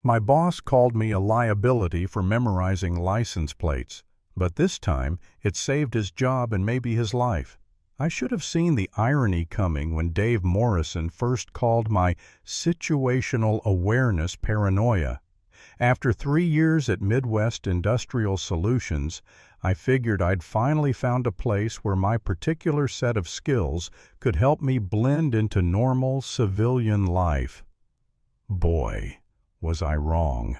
My boss called me a liability for memorizing license plates, but this time it saved his job and maybe his life. I should have seen the irony coming when Dave Morrison first called my situational awareness paranoia. After 3 years at Midwest Industrial Solutions, I figured I'd finally found a place where my particular set of skills could help me blend into normal civilian life. Boy, was I wrong.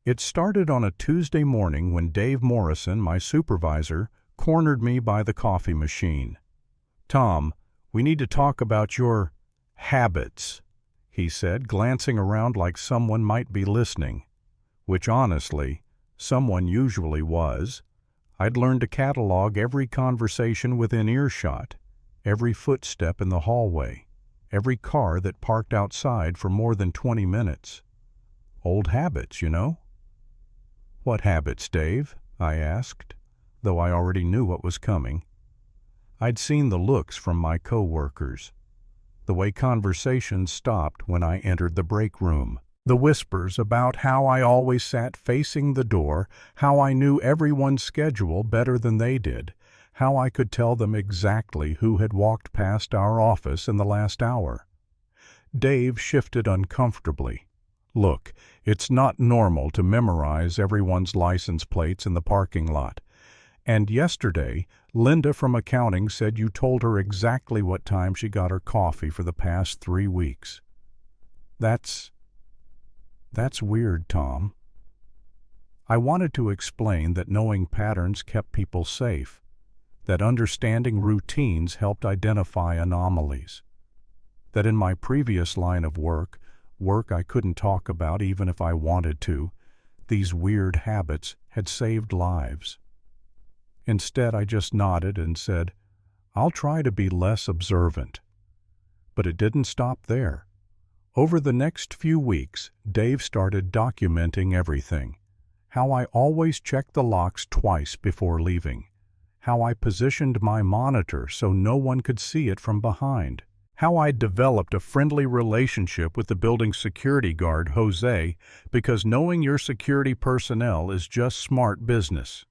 It started on a Tuesday morning when Dave Morrison, my supervisor, cornered me by the coffee machine. "Tom, we need to talk about your habits," he said, glancing around like someone might be listening, which honestly, someone usually was. I'd learned to catalog every conversation within earshot, every footstep in the hallway, every car that parked outside for more than 20 minutes. Old habits, you know. "What habits, Dave?" I asked, though I already knew what was coming. I'd seen the looks from my co-workers, the way conversations stopped when I entered the break room, the whispers about how I always sat facing the door, how I knew everyone's schedule better than they did, how I could tell them exactly who had walked past our office in the last hour. Dave shifted uncomfortably. "Look, it's not normal to memorize everyone's license plates in the parking lot. And yesterday, Linda from accounting said you told her exactly what time she got her coffee for the past 3 weeks. That's weird, Tom." I wanted to explain that knowing patterns kept people safe, that understanding routines helped identify anomalies, that in my previous line of work I couldn't talk about even if I wanted to, these weird habits had saved lives. Instead, I just nodded and said, "I'll try to be less observant." But it didn't stop there. Over the next few weeks, Dave started documenting everything. How I always checked the locks twice before leaving. How I positioned my monitor so no one could see it from behind. How I developed a friendly relationship with the building's security guard, Jose, because knowing your security personnel is just smart business.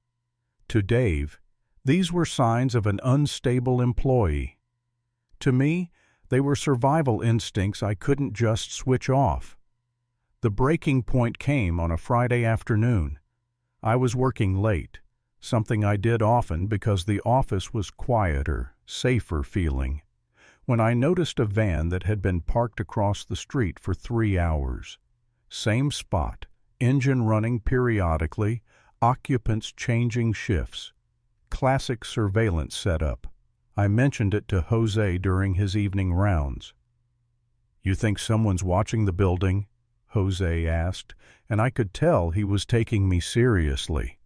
To Dave, these were signs of an unstable employee. To me, they were survival instincts I couldn't just switch off. The breaking point came on a Friday afternoon. I was working late, something I did often because the office was quieter, safer feeling, when I noticed a van that had been parked across the street for 3 hours. Same spot, engine running periodically, occupants changing shifts. Classic surveillance setup. I mentioned it to Jose during his evening rounds. "You think someone's watching the building?" Jose asked, and I could tell he was taking me seriously.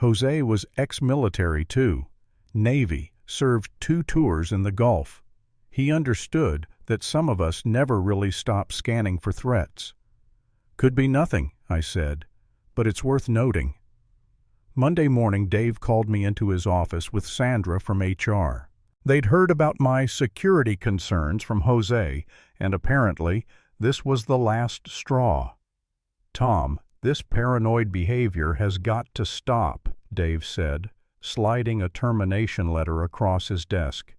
Jose was ex-military too. Navy, served 2 tours in the Gulf. He understood that some of us never really stop scanning for threats. "Could be nothing," I said, "but it's worth noting." Monday morning, Dave called me into his office with Sandra from HR. They'd heard about my security concerns from Jose, and apparently this was the last straw. "Tom, this paranoid behavior has got to stop," Dave said, sliding a termination letter across his desk.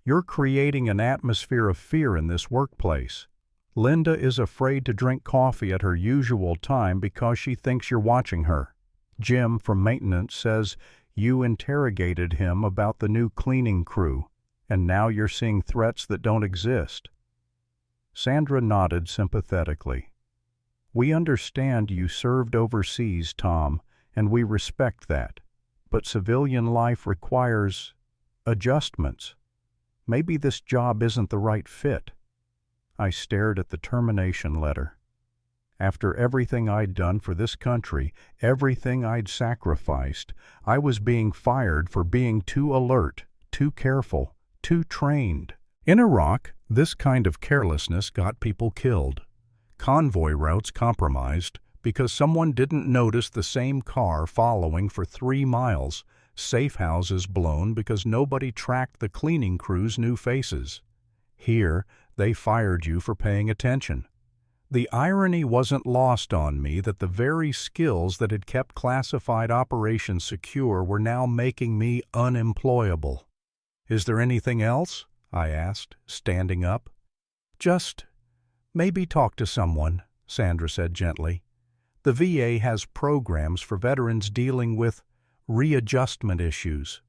"You're creating an atmosphere of fear in this workplace. Linda is afraid to drink coffee at her usual time because she thinks you're watching her. Jim from maintenance says you interrogated him about the new cleaning crew, and now you're seeing threats that don't exist." Sandra nodded sympathetically. "We understand you served overseas, Tom, and we respect that. But civilian life requires adjustments. Maybe this job isn't the right fit." I stared at the termination letter. After everything I'd done for this country, everything I'd sacrificed, I was being fired for being too alert, too careful, too trained. In Iraq, this kind of carelessness got people killed. Convoy routes compromised because someone didn't notice the same car following for 3 miles. Safe houses blown because nobody tracked the cleaning crew's new faces. Here, they fired you for paying attention. The irony wasn't lost on me that the very skills that had kept classified operations secure were now making me unemployable. "Is there anything else?" I asked, standing up. "Just maybe talk to someone," Sandra said gently. "The VA has programs for veterans dealing with readjustment issues."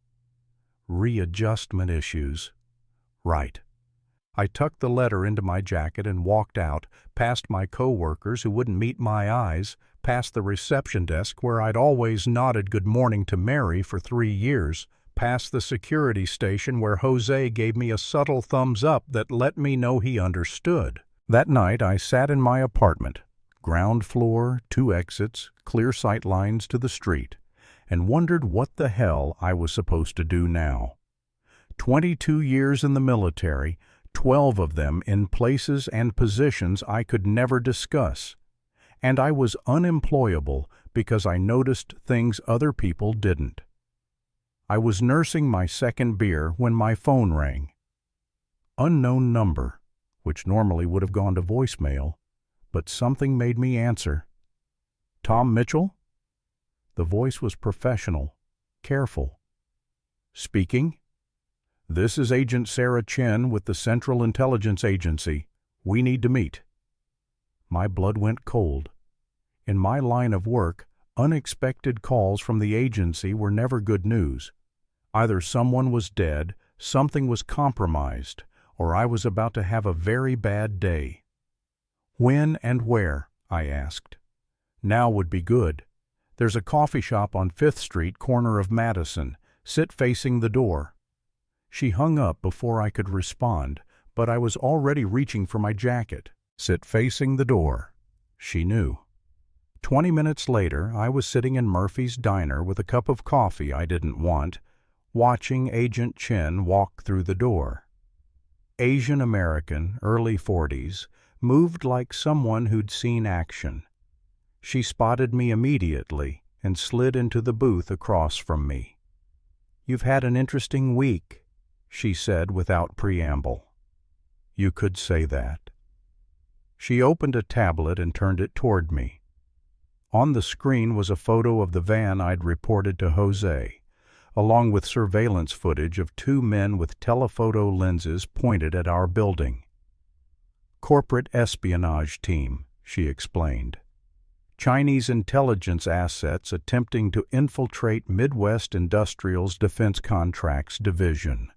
Readjustment issues. Right. I tucked the letter into my jacket and walked out, past my coworkers who wouldn't meet my eyes, past the reception desk where I'd always nodded good morning to Mary for 3 years, past the security station where Jose gave me a subtle thumbs up that let me know he understood. That night I sat in my apartment, ground floor, 2 exits, clear sight lines to the street, and wondered what the hell I was supposed to do now. 22 years in the military, 12 of them in places and positions I could never discuss. And I was unemployable because I noticed things other people didn't. I was nursing my second beer when my phone rang. Unknown number, which normally would have gone to voicemail, but something made me answer. "Tom Mitchell?" The voice was professional, careful. "Speaking? This is Agent Sarah Chen with the Central Intelligence Agency. We need to meet." My blood went cold. In my line of work, unexpected calls from the agency were never good news. Either someone was dead, something was compromised, or I was about to have a very bad day. "When and where?" I asked. "Now would be good. There's a coffee shop on 5th Street, corner of Madison. Sit facing the door." She hung up before I could respond, but I was already reaching for my jacket. Sit facing the door. She knew. 20 minutes later, I was sitting in Murphy's Diner with a cup of coffee I didn't want, watching Agent Chen walk through the door. Asian American, early 40s, moved like someone who'd seen action. She spotted me immediately and slid into the booth across from me. "You've had an interesting week," she said without preamble. You could say that. She opened a tablet and turned it toward me. On the screen was a photo of the van I'd reported to Jose, along with surveillance footage of 2 men with telephoto lenses pointed at our building. "Corporate espionage team," she explained. "Chinese intelligence assets attempting to infiltrate Midwest Industrial's Defense Contracts Division.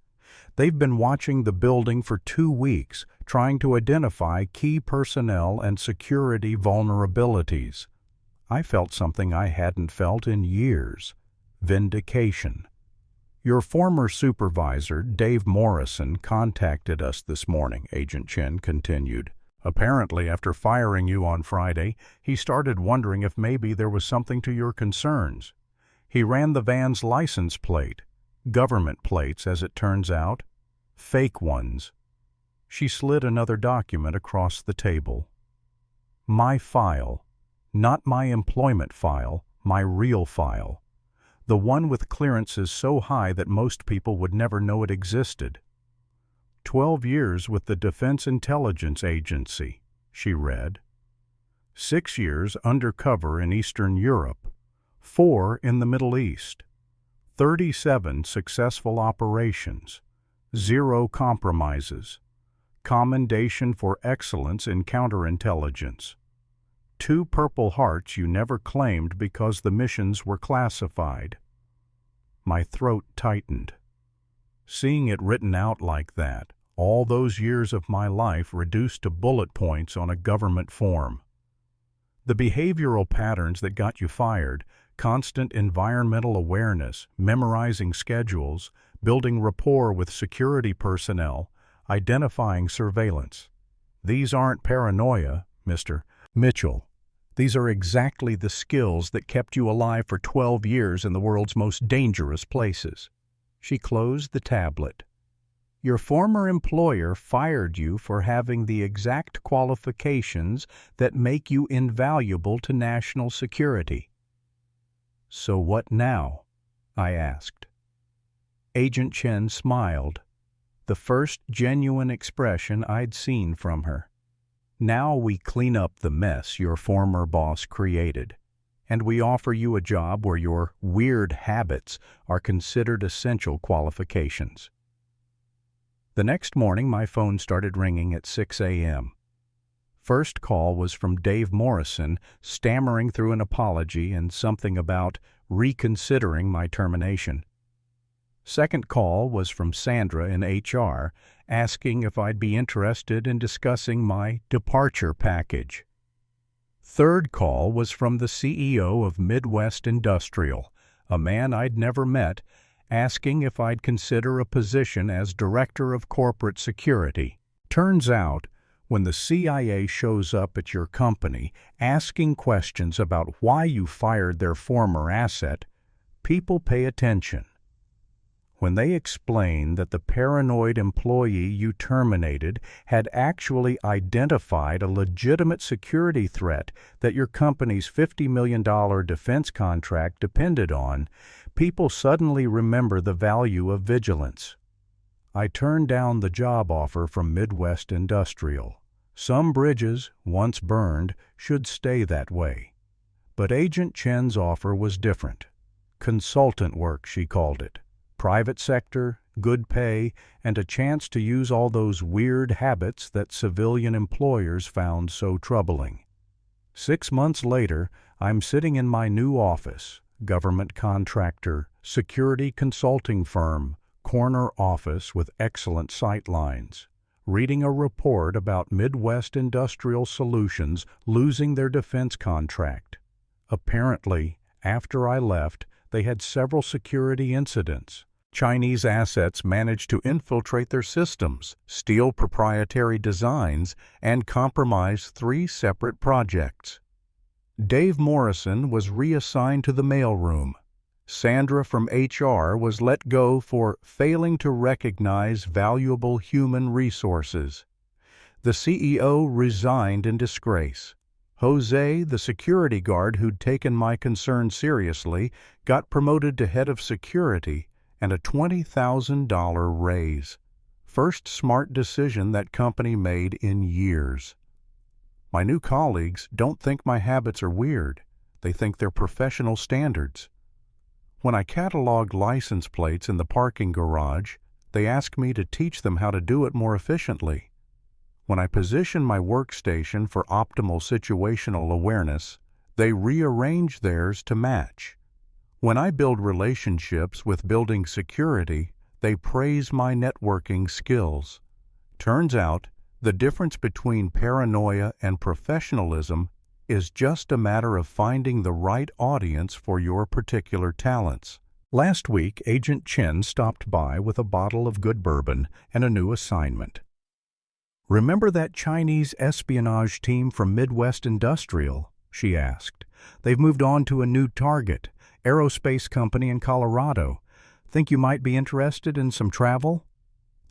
They've been watching the building for 2 weeks, trying to identify key personnel and security vulnerabilities." I felt something I hadn't felt in years. Vindication. "Your former supervisor, Dave Morrison, contacted us this morning," Agent Chen continued. "Apparently, after firing you on Friday, he started wondering if maybe there was something to your concerns. He ran the van's license plate. Government plates, as it turns out. Fake ones." She slid another document across the table. "My file. Not my employment file, my real file. The one with clearances so high that most people would never know it existed. 12 years with the Defense Intelligence Agency," she read. 6 years undercover in Eastern Europe. 4 in the Middle East. 37 successful operations. 0 compromises. Commendation for excellence in counterintelligence. 2 Purple Hearts you never claimed because the missions were classified. My throat tightened. Seeing it written out like that, all those years of my life reduced to bullet points on a government form. The behavioral patterns that got you fired, constant environmental awareness, memorizing schedules, building rapport with security personnel, identifying surveillance. These aren't paranoia, Mr. Mitchell. These are exactly the skills that kept you alive for 12 years in the world's most dangerous places. She closed the tablet. Your former employer fired you for having the exact qualifications that make you invaluable to national security. So what now? I asked. Agent Chen smiled, the first genuine expression I'd seen from her. Now we clean up the mess your former boss created, and we offer you a job where your weird habits are considered essential qualifications. The next morning, my phone started ringing at 6 a.m. First call was from Dave Morrison, stammering through an apology and something about reconsidering my termination. Second call was from Sandra in HR, asking if I'd be interested in discussing my departure package. Third call was from the CEO of Midwest Industrial, a man I'd never met, asking if I'd consider a position as Director of Corporate Security. Turns out, when the CIA shows up at your company asking questions about why you fired their former asset, people pay attention. When they explain that the paranoid employee you terminated had actually identified a legitimate security threat that your company's $50 million defense contract depended on, people suddenly remember the value of vigilance. I turned down the job offer from Midwest Industrial. Some bridges, once burned, should stay that way. But Agent Chen's offer was different. Consultant work, she called it. Private sector, good pay, and a chance to use all those weird habits that civilian employers found so troubling. 6 months later, I'm sitting in my new office, government contractor, security consulting firm, corner office with excellent sight lines, reading a report about Midwest Industrial Solutions losing their defense contract. Apparently, after I left, they had several security incidents. Chinese assets managed to infiltrate their systems, steal proprietary designs, and compromise 3 separate projects. Dave Morrison was reassigned to the mailroom. Sandra from HR was let go for failing to recognize valuable human resources. The CEO resigned in disgrace. Jose, the security guard who'd taken my concern seriously, got promoted to head of security and a $20,000 raise. First smart decision that company made in years. My new colleagues don't think my habits are weird. They think they're professional standards. When I catalog license plates in the parking garage, they ask me to teach them how to do it more efficiently. When I position my workstation for optimal situational awareness, they rearrange theirs to match. When I build relationships with building security, they praise my networking skills. Turns out, the difference between paranoia and professionalism is just a matter of finding the right audience for your particular talents. Last week, Agent Chen stopped by with a bottle of good bourbon and a new assignment. "Remember that Chinese espionage team from Midwest Industrial?" she asked. "They've moved on to a new target, aerospace company in Colorado. Think you might be interested in some travel?"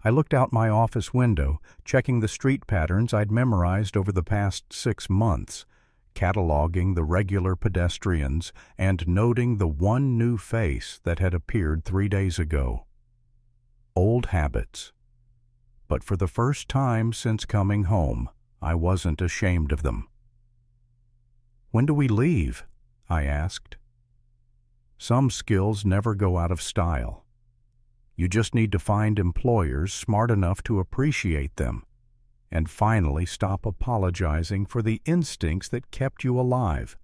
I looked out my office window, checking the street patterns I'd memorized over the past 6 months, cataloging the regular pedestrians and noting the one new face that had appeared 3 days ago. Old habits. But for the first time since coming home, I wasn't ashamed of them. "When do we leave?" I asked. Some skills never go out of style. You just need to find employers smart enough to appreciate them, and finally stop apologizing for the instincts that kept you alive.